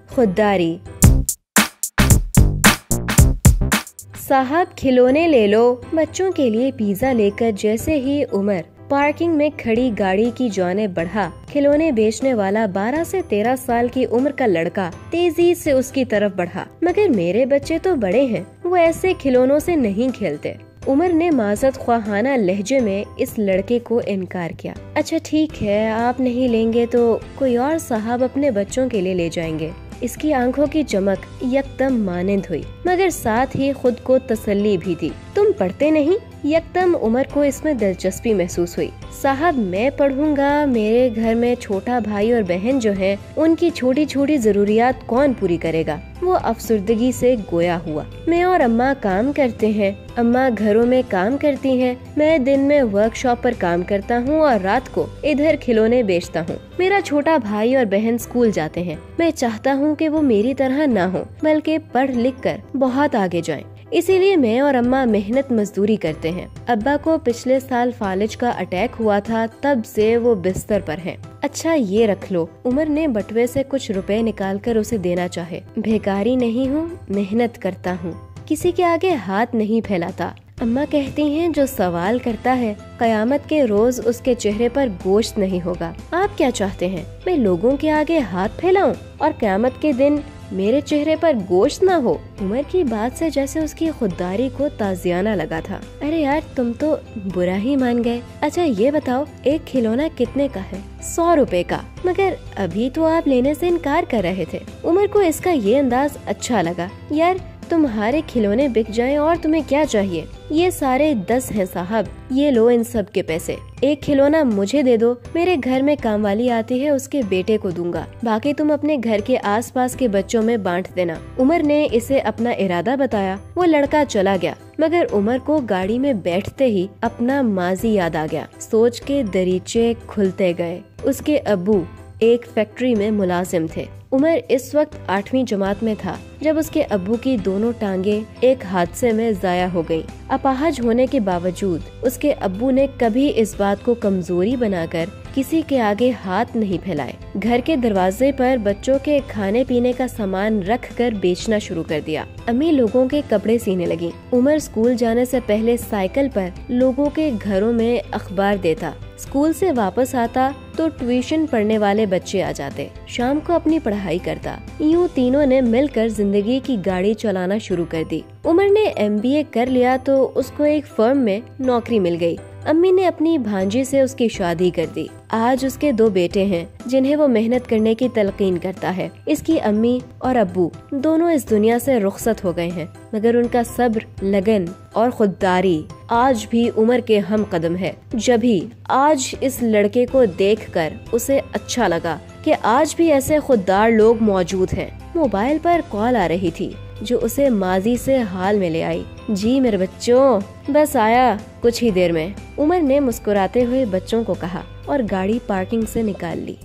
खुददारी। साहब खिलौने ले लो। बच्चों के लिए पिज्जा लेकर जैसे ही उमर पार्किंग में खड़ी गाड़ी की जाने बढ़ा, खिलौने बेचने वाला 12 से 13 साल की उम्र का लड़का तेजी से उसकी तरफ बढ़ा। मगर मेरे बच्चे तो बड़े हैं, वो ऐसे खिलौनों से नहीं खेलते। उमर ने माज़त ख्वाहाना लहजे में इस लड़के को इनकार किया। अच्छा ठीक है, आप नहीं लेंगे तो कोई और साहब अपने बच्चों के लिए ले जाएंगे। इसकी आंखों की चमक यकदम मानिंद हुई, मगर साथ ही खुद को तसल्ली भी दी। तुम पढ़ते नहीं? यकदम उमर को इसमें दिलचस्पी महसूस हुई। साहब मैं पढ़ूंगा, मेरे घर में छोटा भाई और बहन जो हैं, उनकी छोटी छोटी जरूरियात कौन पूरी करेगा? वो अफसुर्दगी से गोया हुआ। मैं और अम्मा काम करते हैं, अम्मा घरों में काम करती हैं, मैं दिन में वर्कशॉप पर काम करता हूँ और रात को इधर खिलौने बेचता हूँ। मेरा छोटा भाई और बहन स्कूल जाते हैं। मैं चाहता हूँ कि वो मेरी तरह ना हो, बल्कि पढ़ लिख कर बहुत आगे जाएं। इसीलिए मैं और अम्मा मेहनत मजदूरी करते हैं। अब्बा को पिछले साल फालिज का अटैक हुआ था, तब से वो बिस्तर पर हैं। अच्छा ये रख लो। उमर ने बटुए से कुछ रुपए निकालकर उसे देना चाहे। भिखारी नहीं हूँ, मेहनत करता हूँ, किसी के आगे हाथ नहीं फैलाता। अम्मा कहती हैं जो सवाल करता है कयामत के रोज उसके चेहरे पर गोश्त नहीं होगा। आप क्या चाहते हैं, मैं लोगों के आगे हाथ फैलाऊं और कयामत के दिन मेरे चेहरे पर गोश्त ना हो? उमर की बात से जैसे उसकी खुददारी को ताजियाना लगा था। अरे यार तुम तो बुरा ही मान गए। अच्छा ये बताओ, एक खिलौना कितने का है? 100 रुपए का। मगर अभी तो आप लेने से इनकार कर रहे थे। उमर को इसका ये अंदाज अच्छा लगा। यार तुम्हारे खिलौने बिक जाएं और तुम्हें क्या चाहिए? ये सारे 10 हैं साहब, ये लो इन सब के पैसे। एक खिलौना मुझे दे दो, मेरे घर में काम वाली आती है, उसके बेटे को दूंगा, बाकी तुम अपने घर के आसपास के बच्चों में बांट देना। उमर ने इसे अपना इरादा बताया। वो लड़का चला गया, मगर उमर को गाड़ी में बैठते ही अपना माजी याद आ गया। सोच के दरीचे खुलते गए। उसके अब्बू एक फैक्ट्री में मुलाजिम थे। उमर इस वक्त 8वीं जमात में था जब उसके अब्बू की दोनों टांगे एक हादसे में जाया हो गयी। अपाहज होने के बावजूद उसके अब्बू ने कभी इस बात को कमजोरी बनाकर किसी के आगे हाथ नहीं फैलाए। घर के दरवाजे पर बच्चों के खाने पीने का सामान रख कर बेचना शुरू कर दिया। अम्मी लोगों के कपड़े सीने लगी। उमर स्कूल जाने से पहले साइकिल पर लोगों के घरों में अखबार देता। स्कूल से वापस आता तो ट्यूशन पढ़ने वाले बच्चे आ जाते। शाम को अपनी पढ़ाई करता। यूं तीनों ने मिलकर जिंदगी की गाड़ी चलाना शुरू कर दी। उमर ने MBA कर लिया तो उसको एक फर्म में नौकरी मिल गई। अम्मी ने अपनी भांजी से उसकी शादी कर दी। आज उसके 2 बेटे हैं जिन्हें वो मेहनत करने की तलकीन करता है। इसकी अम्मी और अब्बू दोनों इस दुनिया से रुखसत हो गए हैं, मगर उनका सब्र, लगन और खुददारी आज भी उमर के हम कदम है। जब भी आज इस लड़के को देखकर उसे अच्छा लगा कि आज भी ऐसे खुददार लोग मौजूद हैं। मोबाइल पर कॉल आ रही थी जो उसे माजी से हाल में ले आई। जी मेरे बच्चों, बस आया कुछ ही देर में, उमर ने मुस्कुराते हुए बच्चों को कहा और गाड़ी पार्किंग से निकाल ली।